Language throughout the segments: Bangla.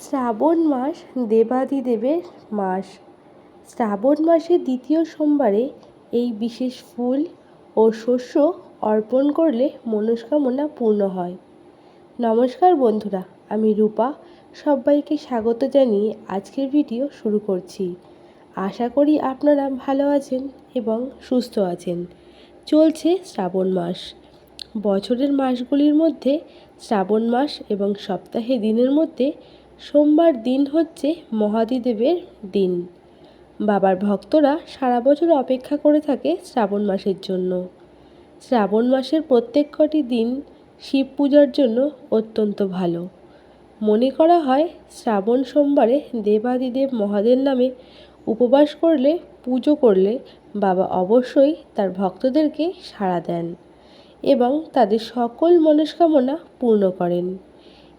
শ্রাবণ মাস দেবাদিদেবের মাস। শ্রাবণ মাসের দ্বিতীয় সোমবারে এই বিশেষ ফুল ও শস্য অর্পণ করলে মনস্কামনা পূর্ণ হয়। নমস্কার বন্ধুরা, আমি রূপা। সবাইকে স্বাগত জানিয়ে আজকের ভিডিও শুরু করছি। আশা করি আপনারা ভালো আছেন এবং সুস্থ আছেন। চলছে শ্রাবণ মাস। বছরের মাসগুলির মধ্যে শ্রাবণ মাস এবং সপ্তাহে দিনের মধ্যে সোমবার দিন হচ্ছে মহাদেবের দিন। বাবার ভক্তরা সারা বছর অপেক্ষা করে থাকে শ্রাবণ মাসের জন্য। শ্রাবণ মাসের প্রত্যেক কটি দিন শিব পূজার জন্য অত্যন্ত ভালো। মনে করা হয় শ্রাবণ সোমবারে দেবাদিদেব মহাদেব নামে উপবাস করলে, পুজো করলে বাবা অবশ্যই তার ভক্তদেরকে সাড়া দেন এবং তাদের সকল মনস্কামনা পূর্ণ করেন।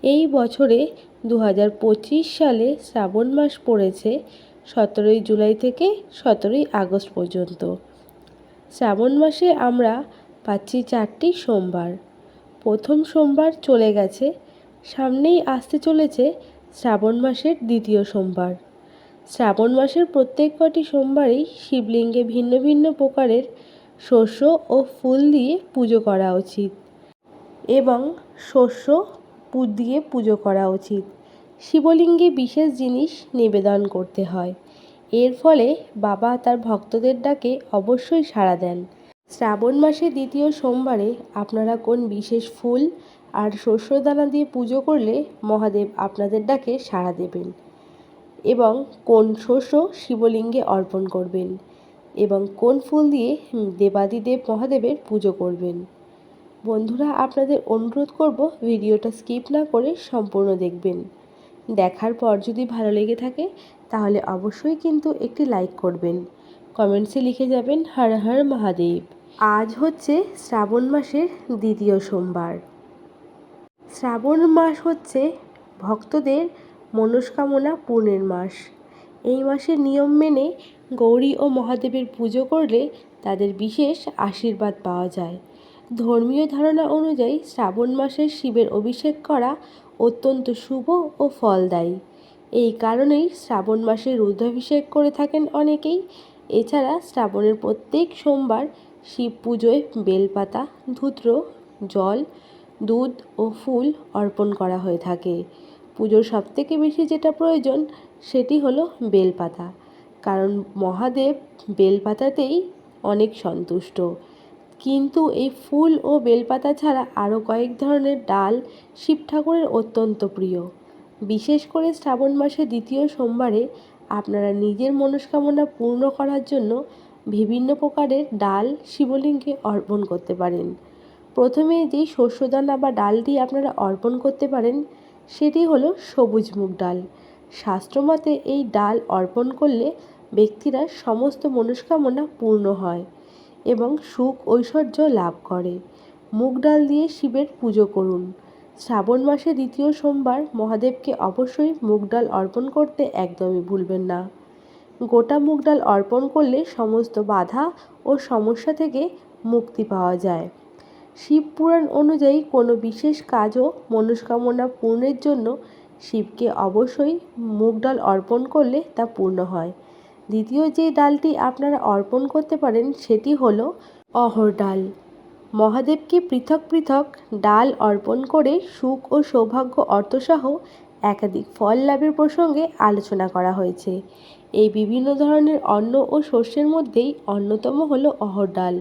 এই বছরে 2025 সালে শ্রাবণ মাস পড়েছে 17 জুলাই থেকে 17 আগস্ট পর্যন্ত। শ্রাবণ মাসে আমরা পাচ্ছি 4টি সোমবার। প্রথম সোমবার চলে গেছে, সামনেই আসতে চলেছে শ্রাবণ মাসের দ্বিতীয় সোমবার। শ্রাবণ মাসের প্রত্যেক কটি সোমবারেই শিবলিঙ্গে ভিন্ন ভিন্ন প্রকারের শস্য ও ফুল দিয়ে পুজো করা উচিত এবং শস্য দিয়ে পুজো করা উচিত। শিবলিঙ্গে বিশেষ জিনিস নিবেদন করতে হয়। এর ফলে বাবা তার ভক্তদের ডাকে অবশ্যই সাড়া দেন। শ্রাবণ মাসের দ্বিতীয় সোমবারে আপনারা কোন বিশেষ ফুল আর শস্যদানা দিয়ে পুজো করলে মহাদেব আপনাদের ডাকে সাড়া দেবেন এবং কোন শস্য শিবলিঙ্গে অর্পণ করবেন এবং কোন ফুল দিয়ে দেবাদিদেব মহাদেবের পুজো করবেন। বন্ধুরা, আপনাদের অনুরোধ করব ভিডিওটা স্কিপ না করে সম্পূর্ণ দেখবেন। দেখার পর যদি ভালো লেগে থাকে তাহলে অবশ্যই কিন্তু একটি লাইক করবেন। কমেন্টসে লিখে যাবেন হর হর মহাদেব। আজ হচ্ছে শ্রাবণ মাসের দ্বিতীয় সোমবার। শ্রাবণ মাস হচ্ছে ভক্তদের মনস্কামনা পূর্ণের মাস। এই মাসের নিয়ম মেনে গৌরী ও মহাদেবের পুজো করলে তাদের বিশেষ আশীর্বাদ পাওয়া যায়। ধর্মীয় ধারণা অনুযায়ী শ্রাবণ মাসে শিবের অভিষেক করা অত্যন্ত শুভ ও ফলদায়ী। এই কারণেই শ্রাবণ মাসে রুদ্রাভিষেক করে থাকেন অনেকেই। এছাড়া শ্রাবণের প্রত্যেক সোমবার শিব পুজোয় বেলপাতা, ধূত্র, জল, দুধ ও ফুল অর্পণ করা হয়ে থাকে। পুজোর সবথেকে বেশি যেটা প্রয়োজন সেটি হলো বেলপাতা, কারণ মহাদেব বেলপাতাতেই অনেক সন্তুষ্ট। কিন্তু এই ফুল ও বেলপাতা ছাড়া আরও কয়েক ধরনের ডাল শিব ঠাকুরের অত্যন্ত প্রিয়। বিশেষ করে শ্রাবণ মাসের দ্বিতীয় সোমবারে আপনারা নিজের মনস্কামনা পূর্ণ করার জন্য বিভিন্ন প্রকারের ডাল শিবলিঙ্গে অর্পণ করতে পারেন। প্রথমে যেই শস্যদানা বা ডালটি আপনারা অর্পণ করতে পারেন সেটি হলো সবুজ মুগ ডাল। শাস্ত্রমতে এই ডাল অর্পণ করলে ব্যক্তিরা সমস্ত মনস্কামনা পূর্ণ হয় এবং সুখ ঐশ্বর্য লাভ করে। মুগ ডাল দিয়ে শিবের পুজো করুন। শ্রাবণ মাসে দ্বিতীয় সোমবার মহাদেবকে অবশ্যই মুগ ডাল অর্পণ করতে একদমই ভুলবেন না। গোটা মুগ ডাল অর্পণ করলে সমস্ত বাধা ও সমস্যা থেকে মুক্তি পাওয়া যায়। শিব পুরাণ অনুযায়ী কোনো বিশেষ কাজ ও মনস্কামনা পূর্ণের জন্য শিবকে অবশ্যই মুগ ডাল অর্পণ করলে তা পূর্ণ হয়। দ্বিতীয় যে ডালটি আপনারা অর্পণ করতে পারেন সেটি হলো অহর ডাল। মহাদেবকে পৃথক পৃথক ডাল অর্পণ করে সুখ ও সৌভাগ্য অর্থসহ একাধিক ফল লাভের প্রসঙ্গে আলোচনা করা হয়েছে। এই বিভিন্ন ধরনের অন্ন ও শস্যের মধ্যেই অন্যতম হলো অহর ডাল।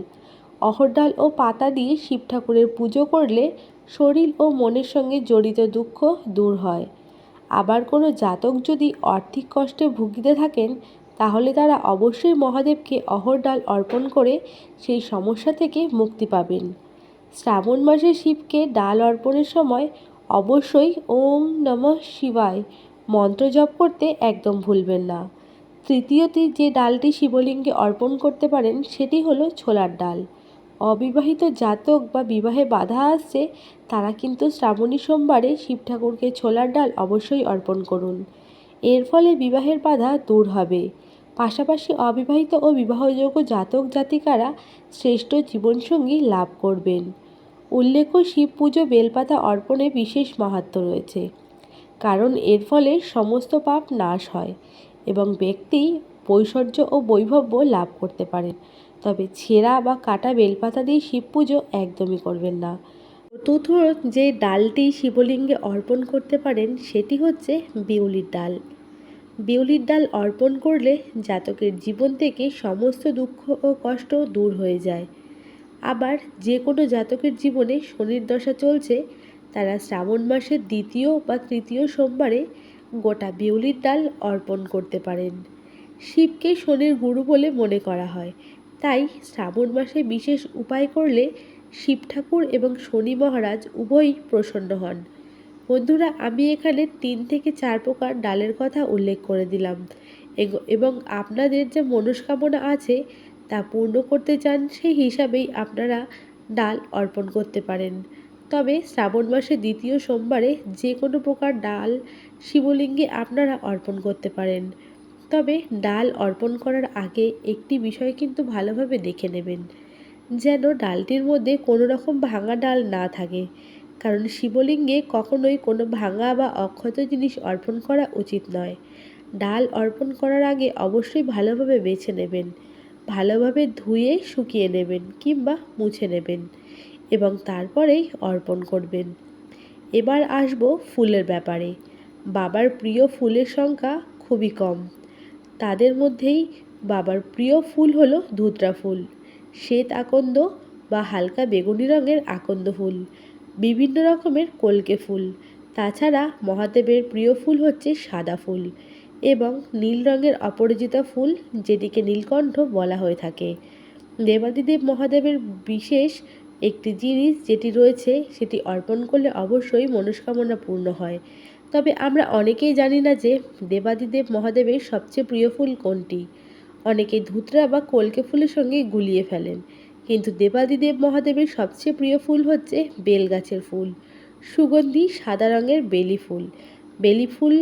অহর ডাল ও পাতা দিয়ে শিব ঠাকুরের পুজো করলে শরীর ও মনের সঙ্গে জড়িত দুঃখ দূর হয়। আবার কোনো জাতক যদি আর্থিক কষ্টে ভুগতে থাকেন তাহলে তারা অবশ্যই মহাদেবকে অহর ডাল অর্পণ করে সেই সমস্যা থেকে মুক্তি পাবেন। শ্রাবণ মাসে শিবকে ডাল অর্পণের সময় অবশ্যই ওম নমঃ শিবায় মন্ত্র জপ করতে একদম ভুলবেন না। তৃতীয়টি যে ডালটি শিবলিঙ্গে অর্পণ করতে পারেন সেটি হলো ছোলার ডাল। অবিবাহিত জাতক বা বিবাহে বাধা আসছে তারা কিন্তু শ্রাবণী সোমবারে শিব ঠাকুরকে ছোলার ডাল অবশ্যই অর্পণ করুন। এর ফলে বিবাহের বাধা দূর হবে। পাশাপাশি অবিবাহিত ও বিবাহযোগ্য জাতক জাতিকারা শ্রেষ্ঠ জীবনসঙ্গী লাভ করবেন। উল্লেখ্য, শিব পুজো বেলপাতা অর্পণে বিশেষ মাহাত্ম্য রয়েছে। কারণ এর ফলে সমস্ত পাপ নাশ হয় এবং ব্যক্তি ঐশ্বর্য ও বৈভব্য লাভ করতে পারেন। তবে ছেঁড়া বা কাটা বেলপাতা দিয়ে শিব পুজো একদমই করবেন না। চতুর্থ যে ডালটি শিবলিঙ্গে অর্পণ করতে পারেন সেটি হচ্ছে বিউলির ডাল। বিউলির ডাল অর্পণ করলে জাতকের জীবন থেকে সমস্ত দুঃখ ও কষ্ট দূর হয়ে যায়। আবার যে কোনো জাতকের জীবনে শনির দশা চলছে তারা শ্রাবণ মাসের দ্বিতীয় বা তৃতীয় সোমবারে গোটা বিউলির ডাল অর্পণ করতে পারেন। শিবকে শনির গুরু বলে মনে করা হয়, তাই শ্রাবণ মাসে বিশেষ উপায় করলে শিব ঠাকুর এবং শনি মহারাজ উভয়ই প্রসন্ন হন। বন্ধুরা, আমি এখানে 3 থেকে 4 প্রকার ডালের কথা উল্লেখ করে দিলাম এবং আপনাদের যে মনস্কামনা আছে তা পূর্ণ করতে চান সেই হিসাবেই আপনারা ডাল অর্পণ করতে পারেন। তবে শ্রাবণ মাসের দ্বিতীয় সোমবারে যে কোনো প্রকার ডাল শিবলিঙ্গে আপনারা অর্পণ করতে পারেন। তবে ডাল অর্পণ করার আগে একটি বিষয় কিন্তু ভালোভাবে দেখে নেবেন, যেন ডালটির মধ্যে কোনো রকম ভাঙা ডাল না থাকে। কারণ শিবলিঙ্গে কখনোই কোনো ভাঙা বা অক্ষত জিনিস অর্পণ করা উচিত নয়। ডাল অর্পণ করার আগে অবশ্যই ভালোভাবে বেছে নেবেন, ভালোভাবে ধুয়ে শুকিয়ে নেবেন কিংবা মুছে নেবেন এবং তারপরেই অর্পণ করবেন। এবার আসব ফুলের ব্যাপারে। বাবার প্রিয় ফুলের সংখ্যা খুবই কম। তাদের মধ্যেই বাবার প্রিয় ফুল হলো ধুতরা ফুল, শ্বেত আকন্দ বা হালকা বেগুনি রঙের আকন্দ ফুল, বিভিন্ন রকমের কলকে ফুল। তাছাড়া মহাদেবের প্রিয় ফুল হচ্ছে সাদা ফুল এবং নীল রঙের অপরাজিতা ফুল, যেটিকে নীলকণ্ঠ বলা হয়ে থাকে। দেবাদিদেব মহাদেবের বিশেষ একটি জিনিস যেটি রয়েছে সেটি অর্পণ করলে অবশ্যই মনস্কামনা পূর্ণ হয়। তবে আমরা অনেকেই জানি না যে দেবাদিদেব মহাদেবের সবচেয়ে প্রিয় ফুল কোনটি। অনেকে ধুতরা বা কলকে ফুলের সঙ্গে গুলিয়ে ফেলেন, কিন্তু দেবাদিদেব মহাদেবের সবচেয়ে প্রিয় ফুল হচ্ছে বেল গাছের ফুল, সুগন্ধি সাদা রঙের বেলি ফুল। বেলি ফুল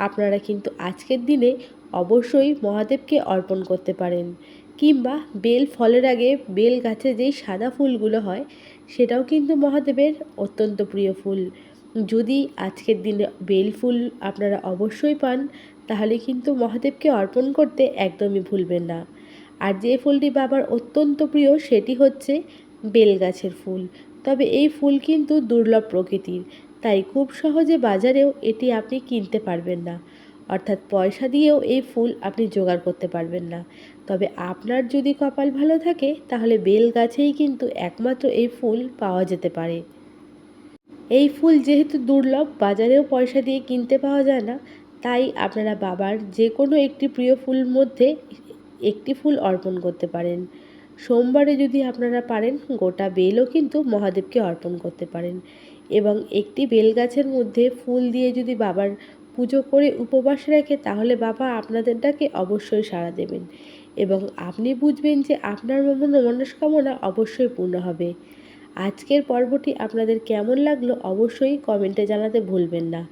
আপনারা কিন্তু আজকের দিনে অবশ্যই মহাদেবকে অর্পণ করতে পারেন, কিংবা বেল ফলের আগে বেল গাছে যেই সাদা ফুলগুলো হয় সেটাও কিন্তু মহাদেবের অত্যন্ত প্রিয় ফুল। যদি আজকের দিনে বেল ফুল আপনারা অবশ্যই পান তাহলে কিন্তু মহাদেবকে অর্পণ করতে একদমই ভুলবেন না। আর যে ফুলটি বাবার অত্যন্ত প্রিয় সেটি হচ্ছে বেল গাছের ফুল। তবে এই ফুল কিন্তু দুর্লভ প্রকৃতির, তাই খুব সহজে বাজারেও এটি আপনি কিনতে পারবেন না, অর্থাৎ পয়সা দিয়েও এই ফুল আপনি জোগাড় করতে পারবেন না। তবে আপনার যদি কপাল ভালো থাকে তাহলে বেল গাছেই কিন্তু একমাত্র এই ফুল পাওয়া যেতে পারে। এই ফুল যেহেতু দুর্লভ, বাজারেও পয়সা দিয়ে কিনতে পাওয়া যায় না, তাই আপনারা বাবার যে কোনো একটি প্রিয় ফুল মধ্যে একটি ফুল অর্পণ করতে পারেন। সোমবারে যদি আপনারা পারেন গোটা বেলও কিন্তু মহাদেবকে অর্পণ করতে পারেন এবং একটি বেল গাছের মধ্যে ফুল দিয়ে যদি বাবার পুজো করে উপবাস রাখে তাহলে বাবা আপনাদের ডাকে অবশ্যই সাড়া দেবেন এবং আপনি বুঝবেন যে আপনার মনস্কামনা অবশ্যই পূর্ণ হবে। আজকের পর্বটি আপনাদের কেমন লাগলো অবশ্যই কমেন্টে জানাতে ভুলবেন না।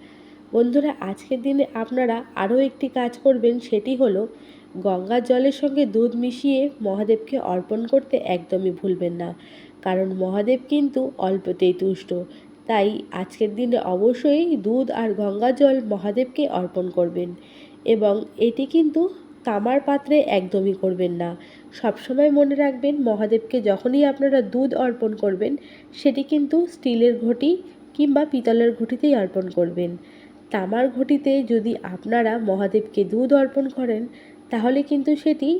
বন্ধুরা, আজকের দিনে আপনারা আরও একটি কাজ করবেন, সেটি হলো গঙ্গার জলের সঙ্গে দুধ মিশিয়ে মহাদেবকে অর্পণ করতে একদমই ভুলবেন না। কারণ মহাদেব কিন্তু অল্পতেই তুষ্ট, তাই আজকের দিনে অবশ্যই দুধ আর গঙ্গা জল মহাদেবকে অর্পণ করবেন এবং এটি কিন্তু তামার পাত্রে একদমই করবেন না। সবসময় মনে রাখবেন মহাদেবকে যখনই আপনারা দুধ অর্পণ করবেন সেটি কিন্তু স্টিলের ঘটি কিংবা পিতলের ঘটিতেই অর্পণ করবেন। তামার ঘটিতে যদি আপনারা মহাদেবকে দুধ অর্পণ করেন তাহলে কিন্তু সেটি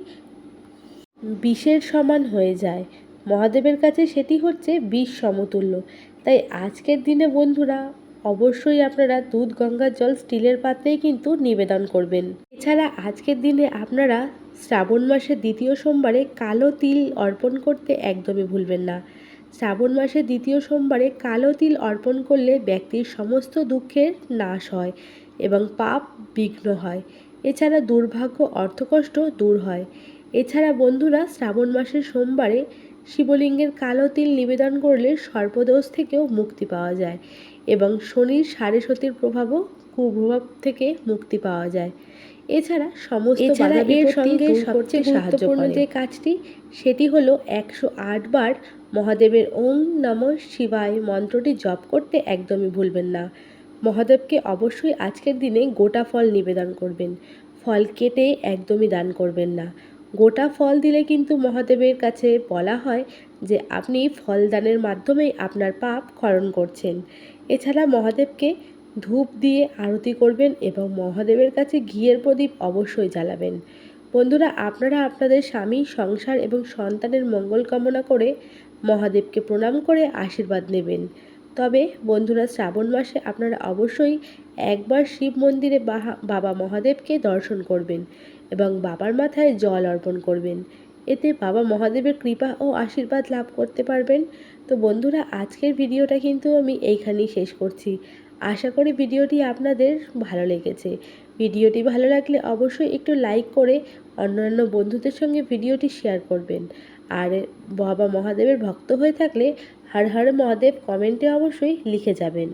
বিষের সমান হয়ে যায়। মহাদেবের কাছে সেটি হচ্ছে বিষ সমতুল্য। তাই আজকের দিনে বন্ধুরা অবশ্যই আপনারা দুধ গঙ্গার জল স্টিলের পাত্রেই কিন্তু নিবেদন করবেন। এছাড়া আজকের দিনে আপনারা শ্রাবণ মাসের দ্বিতীয় সোমবারে কালো তিল অর্পণ করতে একদমই ভুলবেন না। শ্রাবণ মাসের দ্বিতীয় সোমবারে কালো তিল অর্পণ করলে ব্যক্তির সমস্ত দুঃখের নাশ হয় এবং পাপ বিঘ্ন হয়। এছাড়া দুর্ভাগ্য অর্থকষ্ট দূর হয়। এছাড়া বন্ধুরা শ্রাবণ মাসের সোমবারে শিবলিঙ্গের কালো তিল নিবেদন করলে সর্পদোষ থেকেও মুক্তি পাওয়া যায় এবং শনির সাড়ে সতির কুপ্রভাব থেকে মুক্তি পাওয়া যায়। এছাড়া এর সঙ্গে সবচেয়ে গুরুত্বপূর্ণ যে কাজটি সেটি হলো 108 বার মহাদেবের ওম নমঃ শিবায় মন্ত্রটি জপ করতে একদমই ভুলবেন না। মহাদেবকে অবশ্যই আজকের দিনে গোটা ফল নিবেদন করবেন। ফল কেটে একদমই দান করবেন না। গোটা ফল দিলে কিন্তু মহাদেবের কাছে বলা হয় যে আপনি ফল দানের মাধ্যমেই আপনার পাপ ক্ষরণ করছেন। এছাড়া মহাদেবকে ধূপ দিয়ে আরতি করবেন এবং মহাদেবের কাছে ঘিয়ের প্রদীপ অবশ্যই জ্বালাবেন। বন্ধুরা, আপনারা আপনাদের স্বামী, সংসার এবং সন্তানের মঙ্গল কামনা করে মহাদেবকে প্রণাম করে আশীর্বাদ নেবেন। তবে বন্ধুরা, শ্রাবণ মাসে আপনারা অবশ্যই একবার শিব মন্দিরে বাবা মহাদেবকে দর্শন করবেন এবং বাবার মাথায় জল অর্পণ করবেন। এতে বাবা মহাদেবের কৃপা ও আশীর্বাদ লাভ করতে পারবেন। তো বন্ধুরা, আজকের ভিডিওটা কিন্তু আমি এইখানেই শেষ করছি। আশা করি ভিডিওটি আপনাদের ভালো লেগেছে। ভিডিওটি ভালো লাগলে অবশ্যই একটু লাইক করে অন্যান্য বন্ধুদের সঙ্গে ভিডিওটি শেয়ার করবেন। আর বাবা মহাদেবের ভক্ত হয়ে থাকলে হর হর মহাদেব কমেন্টে অবশ্যই লিখে যাবেন।